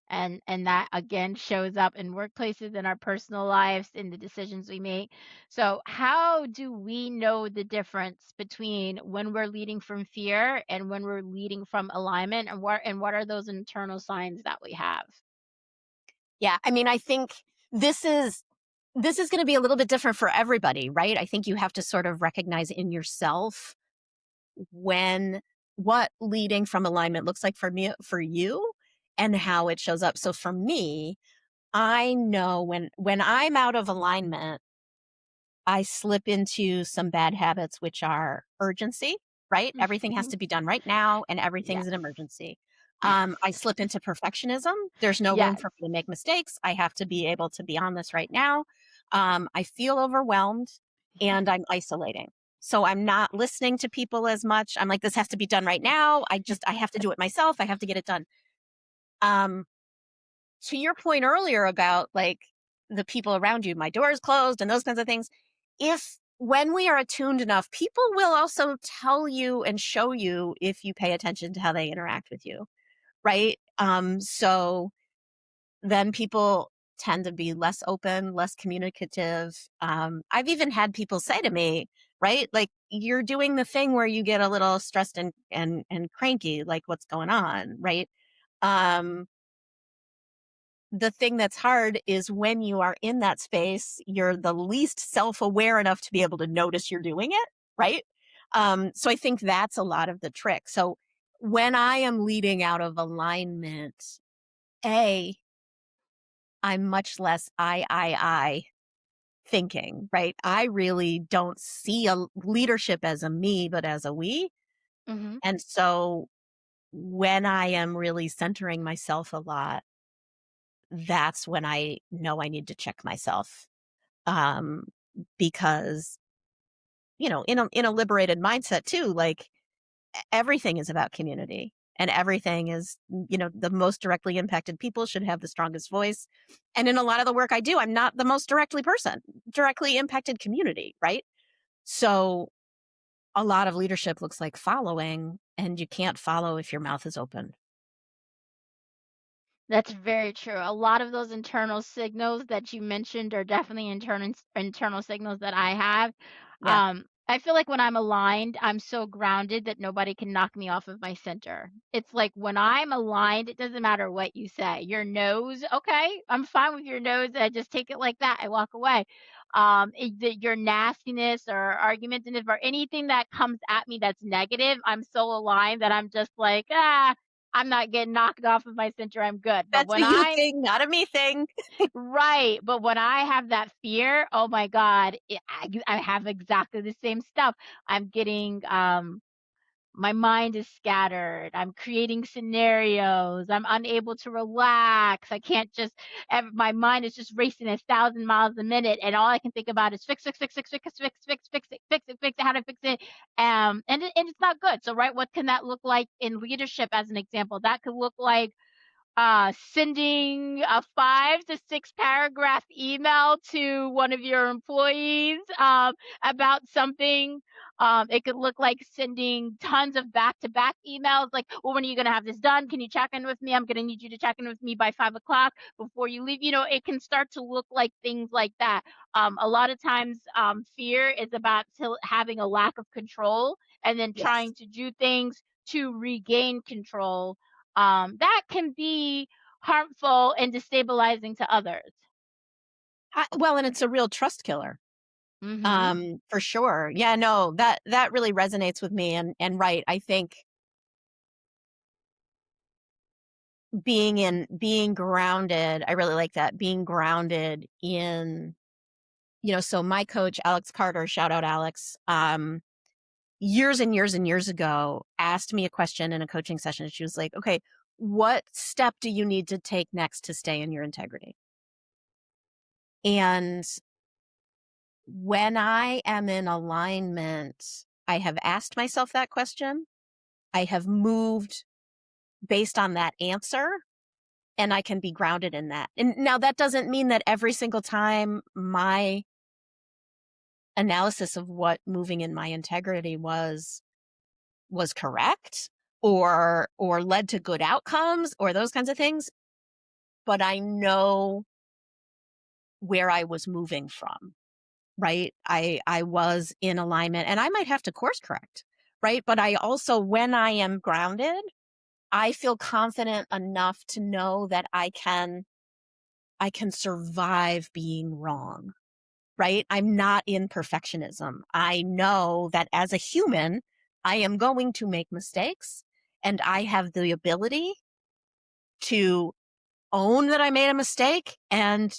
[SPEAKER 1] and that again shows up in workplaces, in our personal lives, in the decisions we make. So, how do we know the difference between when we're leading from fear and when we're leading from alignment, and what are those internal signs that we have?
[SPEAKER 2] Yeah. I mean, I think this is this is going to be a little bit different for everybody, right? I think you have to sort of recognize in yourself when what leading from alignment looks like for you and how it shows up. So for me, I know when I'm out of alignment, I slip into some bad habits, which are urgency, right? Everything has to be done right now and everything's
[SPEAKER 1] Yes.
[SPEAKER 2] an emergency. I
[SPEAKER 1] Yes.
[SPEAKER 2] slip into perfectionism. There's no room
[SPEAKER 1] Yes.
[SPEAKER 2] for me to make mistakes. I have to be able to be on this right now. I feel overwhelmed and I'm isolating. So I'm not listening to people as much. I'm like, this has to be done right now. I have to do it myself. I have to get it done. Um, to your point earlier about like the people around you, my door is closed and those kinds of things. If when we are attuned enough, people will also tell you and show you if you pay attention to how they interact with you, right? So then people tend to be less open, less communicative. I've even had people say to me, right, like you're doing the thing where you get a little stressed and cranky, like what's going on, right? Um, the thing that's hard is when you are in that space, you're the least self-aware enough to be able to notice you're doing it, right? So I think that's a lot of the trick. So when I am leading out of alignment, A, I'm much less I thinking, right? I really don't see a leadership as a me, but as a we.
[SPEAKER 1] Mhm.
[SPEAKER 2] And so when I am really centering myself a lot, that's when I know I need to check myself. Um, because, in a liberated mindset too, like everything is about community and everything is, the most directly impacted people should have the strongest voice. And in a lot of the work I do, I'm not the most directly impacted community, right? So a lot of leadership looks like following, and you can't follow if your mouth is open.
[SPEAKER 1] That's very true. A lot of those internal signals that you mentioned are definitely internal signals that I have.
[SPEAKER 2] Yeah.
[SPEAKER 1] I feel like when I'm aligned, I'm so grounded that nobody can knock me off of my center. It's like when I'm aligned, it doesn't matter what you say. Your nose, okay, I'm fine with your nose. I just take it like that. I walk away. Your nastiness or argumentative or anything that comes at me that's negative, I'm so aligned that I'm just like, I'm not getting knocked off of my center, I'm good. But
[SPEAKER 2] That's
[SPEAKER 1] when
[SPEAKER 2] a you
[SPEAKER 1] I'm
[SPEAKER 2] thing, not a me thing.
[SPEAKER 1] right, but when I have that fear, oh my God, I have exactly the same stuff. I'm getting, my mind is scattered. I'm creating scenarios. I'm unable to relax. I can't just, my mind is just racing 1,000 miles a minute. And all I can think about is fix, fix, fix, fix, fix, fix, fix, fix, fix it, fix it, fix it, how to fix it. And it's not good. So, right, what can that look like in leadership as an example? That could look like sending a 5 to 6 paragraph email to one of your employees about something. It could look like sending tons of back to back emails like, well, when are you going to have this done? Can you check in with me? I'm going to need you to check in with me by 5 o'clock before you leave. It can start to look like things like that. A lot of times, fear is about having a lack of control and then
[SPEAKER 2] Yes.
[SPEAKER 1] trying to do things to regain control that can be harmful and destabilizing to others.
[SPEAKER 2] Well, and it's a real trust killer.
[SPEAKER 1] Mhm.
[SPEAKER 2] For sure. Yeah, no, that really resonates with me, and right, I think being grounded, I really like that, being grounded in, so my coach, Alex Carter, shout out Alex, years and years and years ago, asked me a question in a coaching session. She was like, okay, what step do you need to take next to stay in your integrity? And when I am in alignment, I have asked myself that question. I have moved based on that answer, and I can be grounded in that. And now that doesn't mean that every single time my analysis of what moving in my integrity was correct or led to good outcomes or those kinds of things, but I know where I was moving from, right? I was in alignment, and I might have to course correct, right? But I also, when I am grounded, I feel confident enough to know that I can survive being wrong, right? I'm not in perfectionism. I know that as a human, I am going to make mistakes, and I have the ability to own that I made a mistake and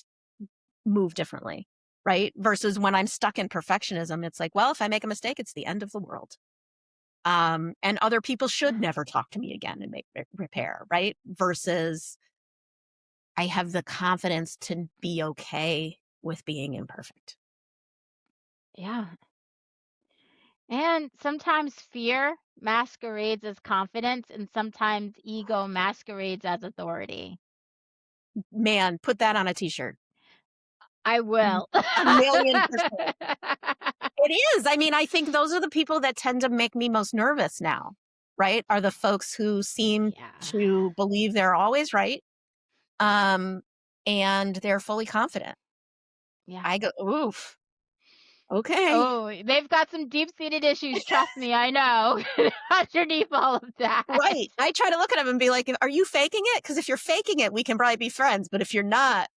[SPEAKER 2] move differently, right? Versus when I'm stuck in perfectionism, it's like, well, if I make a mistake, it's the end of the world. And other people should never talk to me again and make repair, right? Versus I have the confidence to be okay with being imperfect.
[SPEAKER 1] Yeah. And sometimes fear masquerades as confidence, and sometimes ego masquerades as authority.
[SPEAKER 2] Man, put that on a t-shirt.
[SPEAKER 1] I will.
[SPEAKER 2] A million percent. It is. I mean, I think those are the people that tend to make me most nervous now, right? Are the folks who seem
[SPEAKER 1] Yeah.
[SPEAKER 2] to believe they're always right, um, and they're fully confident.
[SPEAKER 1] Yeah.
[SPEAKER 2] I go, oof, okay,
[SPEAKER 1] Oh, they've got some deep-seated issues, trust me, I know, underneath all of that.
[SPEAKER 2] right. I try to look at them and be like, are you faking it? Because if you're faking it, we can probably be friends. But if you're not,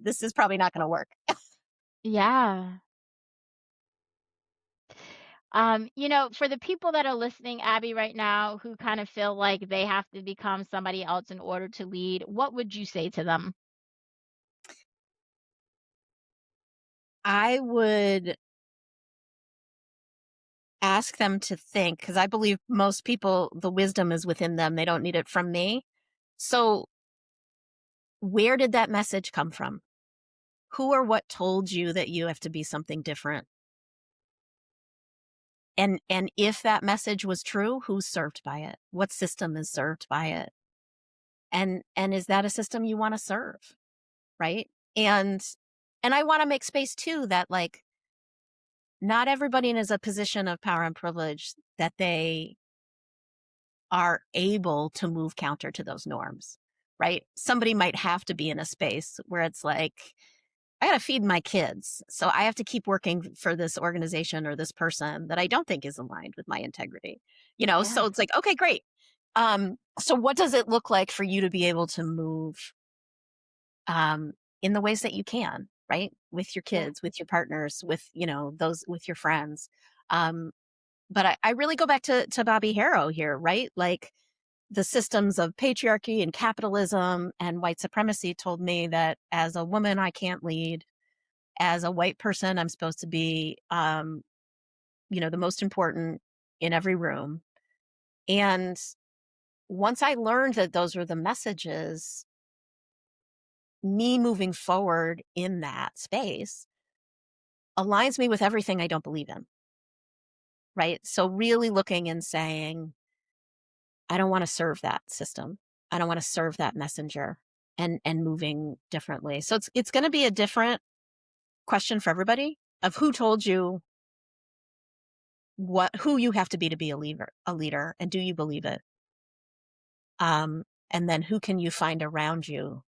[SPEAKER 2] this is probably not going to work.
[SPEAKER 1] Yeah. For the people that are listening, Abby, right now, who kind of feel like they have to become somebody else in order to lead, what would you say to them?
[SPEAKER 2] I would ask them to think, because I believe most people, the wisdom is within them. They don't need it from me. So, where did that message come from? Who or what told you that you have to be something different? And if that message was true, who's served by it? What system is served by it? And is that a system you want to serve? Right? And I want to make space too that, like, not everybody is a position of power and privilege that they are able to move counter to those norms, right? Somebody might have to be in a space where it's like, I got to feed my kids. So I have to keep working for this organization or this person that I don't think is aligned with my integrity. So
[SPEAKER 1] Yeah,
[SPEAKER 2] it's like, okay, great. So what does it look like for you to be able to move um, in the ways that you can, right? With your
[SPEAKER 1] yeah,
[SPEAKER 2] kids, with your partners, with, those with your friends. Um, but I really go back to Bobby Harrow here, right? Like, the systems of patriarchy and capitalism and white supremacy told me that as a woman, I can't lead. As a white person, I'm supposed to be, the most important in every room. And once I learned that those were the messages, me moving forward in that space aligns me with everything I don't believe in. Right. So really looking and saying, I don't want to serve that system. I don't want to serve that messenger and moving differently. So it's going to be a different question for everybody of who told you who you have to be a leader, and do you believe it? And then who can you find around you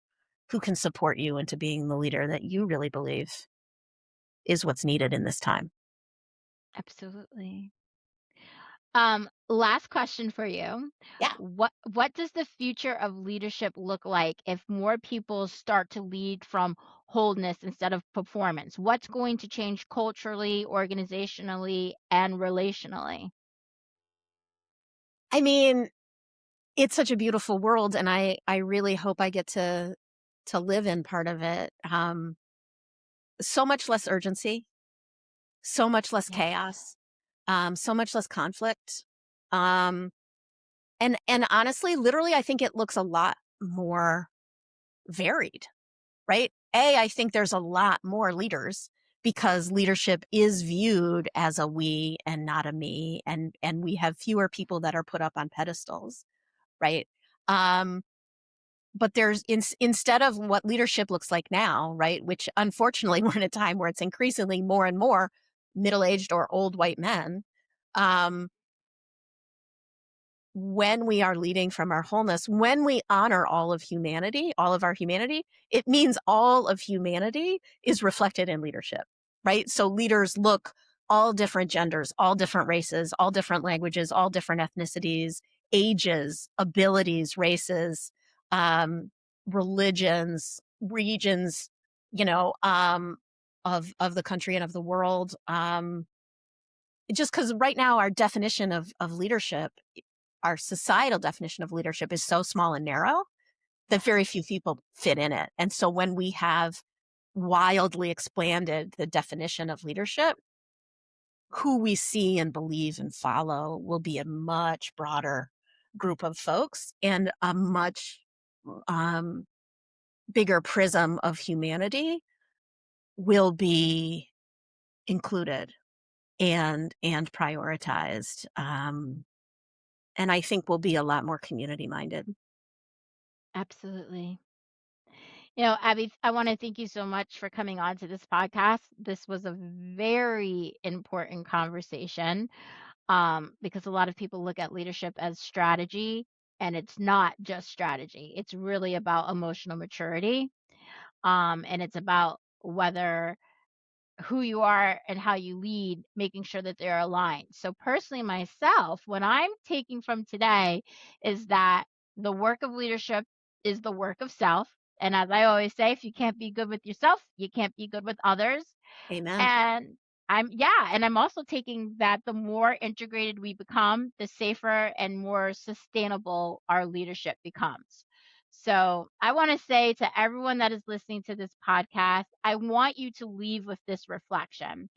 [SPEAKER 2] who can support you into being the leader that you really believe is what's needed in this time.
[SPEAKER 1] Absolutely. Last question for you.
[SPEAKER 2] Yeah.
[SPEAKER 1] What does the future of leadership look like if more people start to lead from wholeness instead of performance? What's going to change culturally, organizationally, and relationally?
[SPEAKER 2] I mean, it's such a beautiful world, and I really hope I get to live in part of it. So much less urgency, so much less
[SPEAKER 1] Yes.
[SPEAKER 2] chaos, so much less conflict. Um, and honestly, literally, I think it looks a lot more varied, right? I think there's a lot more leaders because leadership is viewed as a we and not a me, and we have fewer people that are put up on pedestals, right? Um, but instead of what leadership looks like now, right? Which unfortunately we're in a time where it's increasingly more and more middle-aged or old white men. Um, when we are leading from our wholeness, when we honor all of our humanity, it means all of humanity is reflected in leadership, right? So leaders look all different genders, all different races, all different languages, all different ethnicities, ages, abilities, races, um, religions, regions, you know, of the country and of the world. Just because right now our definition of leadership, our societal definition of leadership is so small and narrow that very
[SPEAKER 1] Yes.
[SPEAKER 2] few people fit in it. And so when we have wildly expanded the definition of leadership, who we see and believe and follow will be a much broader group of folks and a much um, bigger prism of humanity will be included and prioritized. And I think we'll be a lot more community minded.
[SPEAKER 1] Absolutely. Abby, I want to thank you so much for coming on to this podcast. This was a very important conversation, because a lot of people look at leadership as strategy, and it's not just strategy. It's really about emotional maturity, and it's about whether who you are and how you lead, making sure that they're aligned. So, personally, myself, what I'm taking from today is that the work of leadership is the work of self. And as I always say, if you can't be good with yourself, you can't be good with others.
[SPEAKER 2] Amen.
[SPEAKER 1] And I'm also taking that the more integrated we become, the safer and more sustainable our leadership becomes. So, I want to say to everyone that is listening to this podcast, I want you to leave with this reflection.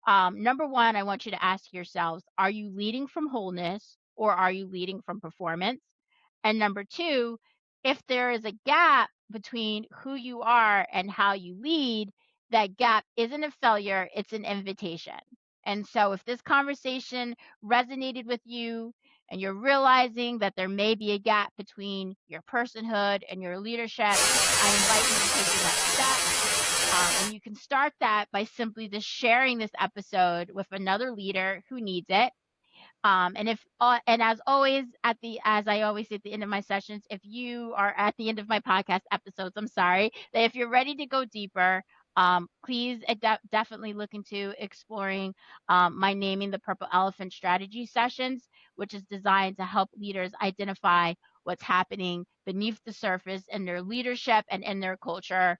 [SPEAKER 1] Number one, I want you to ask yourselves, are you leading from wholeness or are you leading from performance? And number two, if there is a gap between who you are and how you lead, that gap isn't a failure, it's an invitation. And so, if this conversation resonated with you and you're realizing that there may be a gap between your personhood and your leadership, I invite you to take the next step. And you can start that by simply just sharing this episode with another leader who needs it. And as always, as I always say at the end of my sessions, if you are at the end of my podcast episodes, I'm sorry, that if you're ready to go deeper, please definitely look into exploring my Naming the Purple Elephant strategy sessions, which is designed to help leaders identify what's happening beneath the surface in their leadership and in their culture,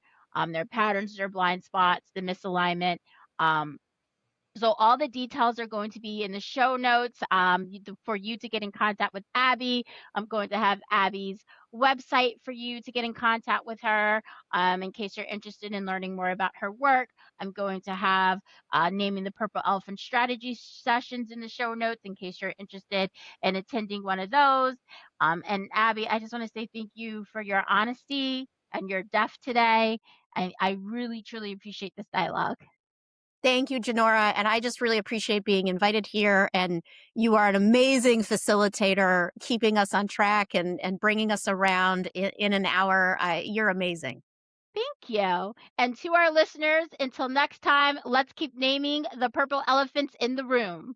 [SPEAKER 1] their patterns, their blind spots, the misalignment. Um, so all the details are going to be in the show notes. For you to get in contact with Abby, I'm going to have Abby's website for you to get in contact with her. In case you're interested in learning more about her work, I'm going to have Naming the Purple Elephant strategy sessions in the show notes in case you're interested in attending one of those. And Abby, I just want to say thank you for your honesty and your depth today. I really, truly appreciate this dialogue.
[SPEAKER 2] Thank you, Janora. And I just really appreciate being invited here. And you are an amazing facilitator, keeping us on track and bringing us around in an hour. You're amazing.
[SPEAKER 1] Thank you. And to our listeners, until next time, let's keep naming the purple elephants in the room.